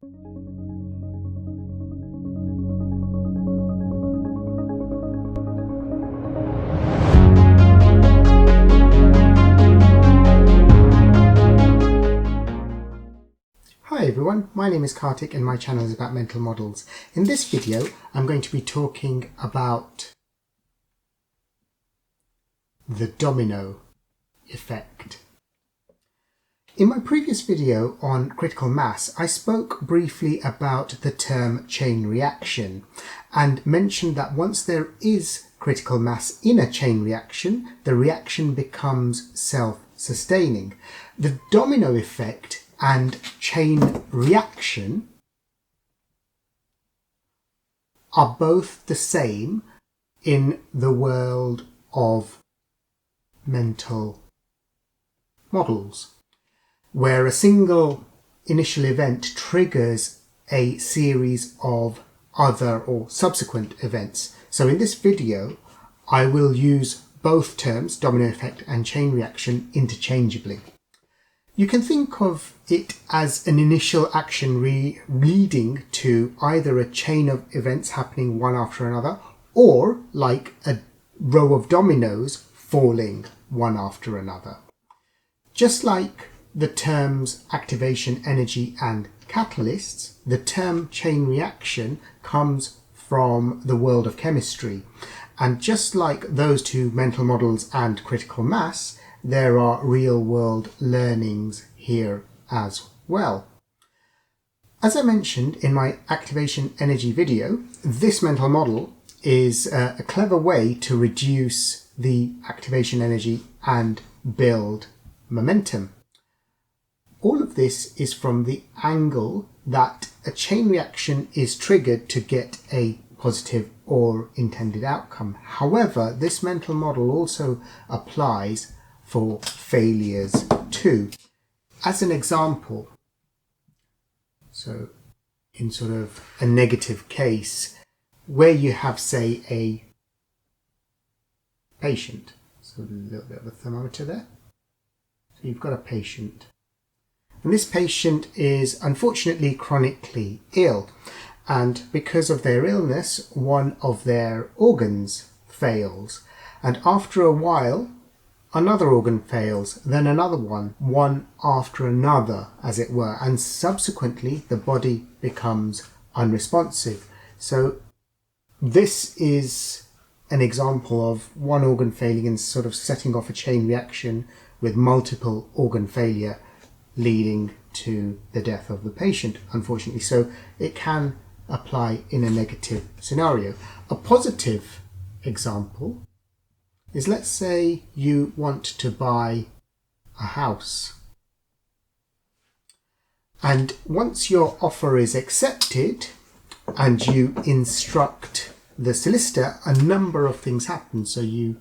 Hi everyone, my name is Kartik and my channel is about mental models. In this video I'm going to be talking about the domino effect. In my previous video on critical mass, I spoke briefly about the term chain reaction and mentioned that once there is critical mass in a chain reaction, the reaction becomes self-sustaining. The domino effect and chain reaction are both the same in the world of mental models, where a single initial event triggers a series of other or subsequent events. So in this video, I will use both terms, domino effect and chain reaction, interchangeably. You can think of it as an initial action leading to either a chain of events happening one after another, or like a row of dominoes falling one after another. Just like the terms activation, energy and catalysts, the term chain reaction comes from the world of chemistry. And just like those two mental models and critical mass, there are real-world learnings here as well. As I mentioned in my activation energy video, this mental model is a clever way to reduce the activation energy and build momentum. All of this is from the angle that a chain reaction is triggered to get a positive or intended outcome. However, this mental model also applies for failures too. As an example, so in sort of a negative case where you have, say, a patient, so a little bit of a thermometer there. So you've got a patient, and this patient is unfortunately chronically ill, and because of their illness, one of their organs fails, and after a while another organ fails, then another one after another, as it were, and subsequently the body becomes unresponsive. So this is an example of one organ failing and sort of setting off a chain reaction with multiple organ failure leading to the death of the patient, unfortunately. So it can apply in a negative scenario. A positive example is, let's say you want to buy a house, and once your offer is accepted and you instruct the solicitor, a number of things happen. So you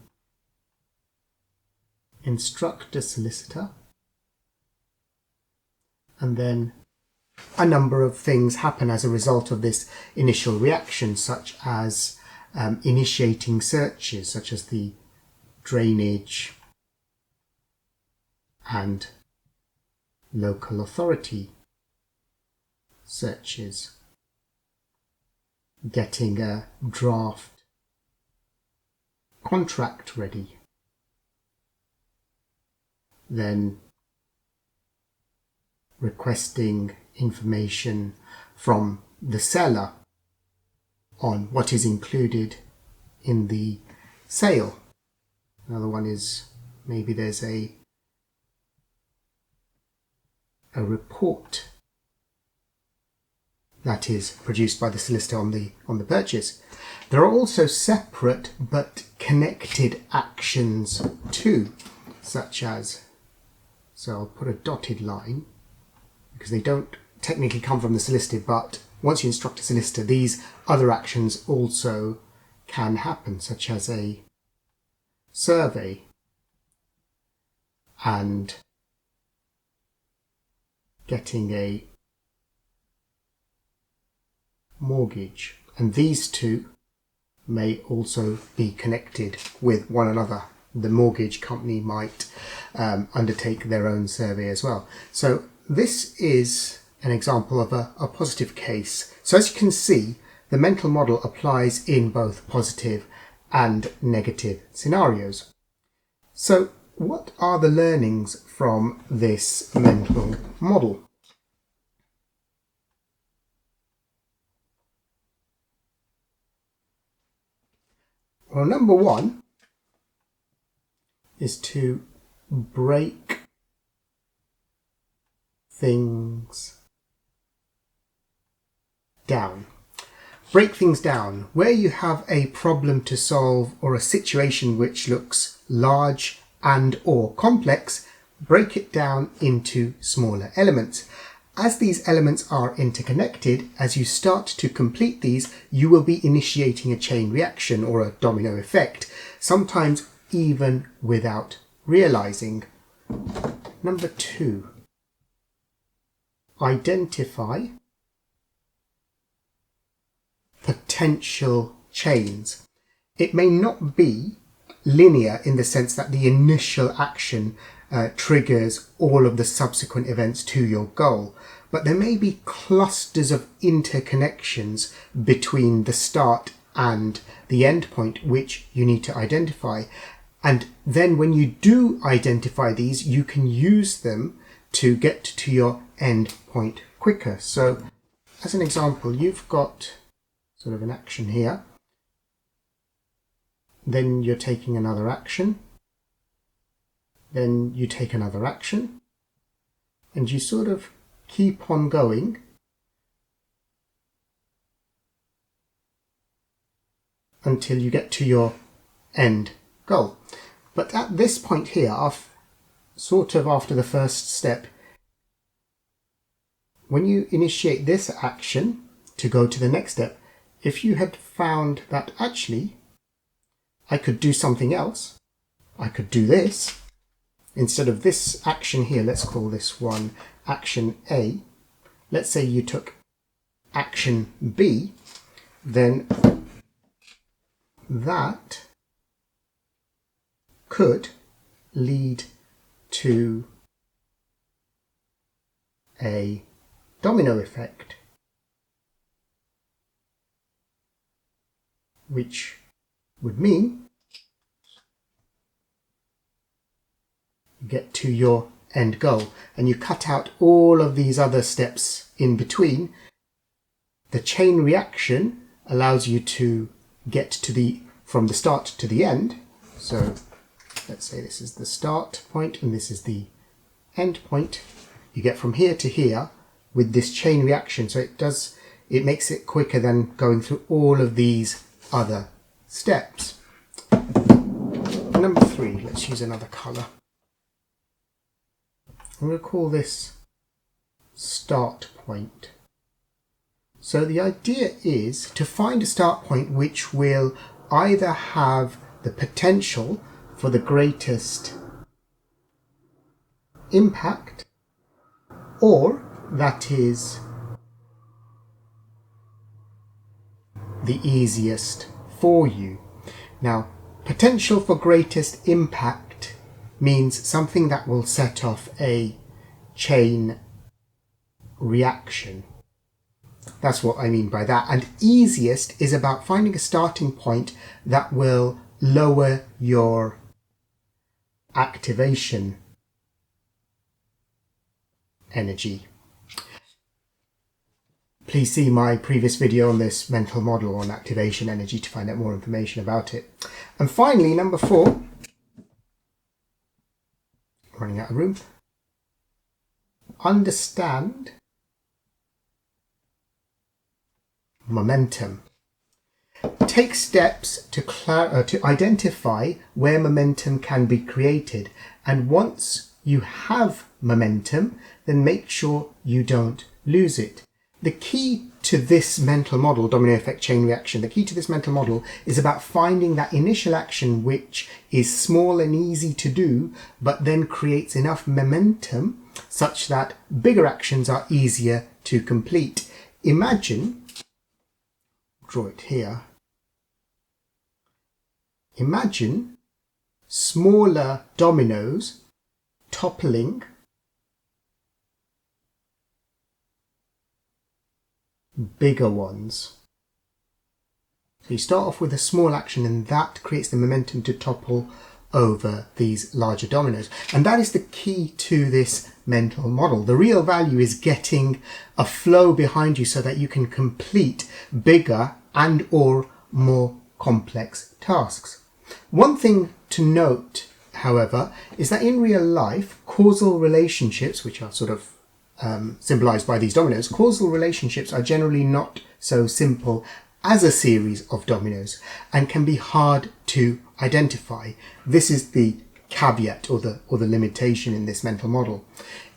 instruct a solicitor, and then a number of things happen as a result of this initial reaction, such as initiating searches, such as the drainage and local authority searches, getting a draft contract ready, then requesting information from the seller on what is included in the sale. Another one is maybe there's a report that is produced by the solicitor on the purchase. There are also separate but connected actions too, such as, so I'll put a dotted line because they don't technically come from the solicitor, but once you instruct a solicitor, these other actions also can happen, such as a survey and getting a mortgage, and these two may also be connected with one another. The mortgage company might undertake their own survey as well. So this is an example of a positive case. So as you can see, the mental model applies in both positive and negative scenarios. So what are the learnings from this mental model? Well, number one is to break things down. Break things down. Where you have a problem to solve or a situation which looks large and or complex, break it down into smaller elements. As these elements are interconnected, as you start to complete these, you will be initiating a chain reaction or a domino effect, sometimes even without realizing. Number two, identify potential chains. It may not be linear in the sense that the initial action triggers all of the subsequent events to your goal, but there may be clusters of interconnections between the start and the end point which you need to identify. And then when you do identify these, you can use them to get to your end point quicker. So as an example, you've got sort of an action here, then you're taking another action, then you take another action, and you sort of keep on going until you get to your end goal. But at this point here, sort of after the first step, when you initiate this action to go to the next step, if you had found that actually I could do something else, I could do this, instead of this action here, let's call this one action A. Let's say you took action B, then that could lead to a domino effect, which would mean you get to your end goal and you cut out all of these other steps in between. The chain reaction allows you to get from the start to the end. So let's say this is the start point and this is the end point. You get from here to here with this chain reaction. So it makes it quicker than going through all of these other steps. Number three, let's use another colour. I'm going to call this start point. So the idea is to find a start point which will either have the potential for the greatest impact, or that is the easiest for you. Now, potential for greatest impact means something that will set off a chain reaction. That's what I mean by that. And easiest is about finding a starting point that will lower your activation energy. Please see my previous video on this mental model on activation energy to find out more information about it. And finally, number four, running out of room, understand momentum. Take steps to identify where momentum can be created, and once you have momentum, then make sure you don't lose it. The key to this mental model, domino effect chain reaction, the key to this mental model is about finding that initial action which is small and easy to do, but then creates enough momentum such that bigger actions are easier to complete. Imagine, draw it here, imagine smaller dominoes toppling bigger ones. So you start off with a small action and that creates the momentum to topple over these larger dominoes. And that is the key to this mental model. The real value is getting a flow behind you so that you can complete bigger and or more complex tasks. One thing to note, however, is that in real life, causal relationships, which are sort of symbolized by these dominoes, causal relationships are generally not so simple as a series of dominoes and can be hard to identify. This is the caveat or the limitation in this mental model.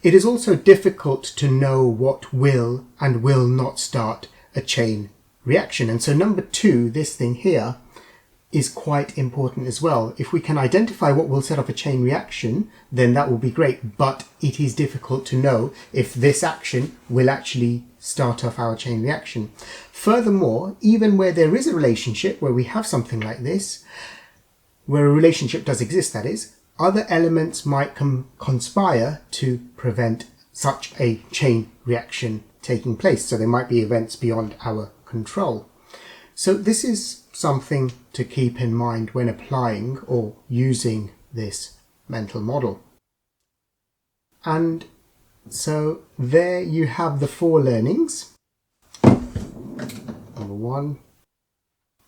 It is also difficult to know what will and will not start a chain reaction. And so number 2, this thing here, is quite important as well. If we can identify what will set off a chain reaction, then that will be great, but it is difficult to know if this action will actually start off our chain reaction. Furthermore, even where there is a relationship, where we have something like this, where a relationship does exist, that is, other elements might conspire to prevent such a chain reaction taking place. So there might be events beyond our control. So this is something to keep in mind when applying or using this mental model. And so there you have the 4 learnings. Number 1,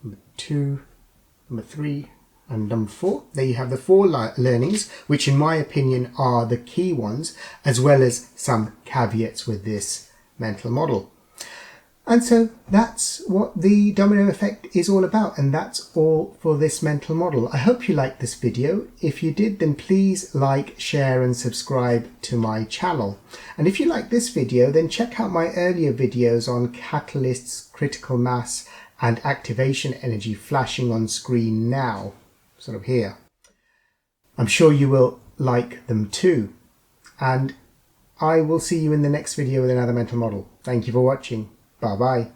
number 2, number 3, and number 4. There you have the 4 learnings, which in my opinion are the key ones, as well as some caveats with this mental model. And so that's what the domino effect is all about, and that's all for this mental model. I hope you liked this video. If you did, then please like, share and subscribe to my channel. And if you like this video, then check out my earlier videos on catalysts, critical mass and activation energy flashing on screen now, sort of here. I'm sure you will like them too. And I will see you in the next video with another mental model. Thank you for watching. Bye bye.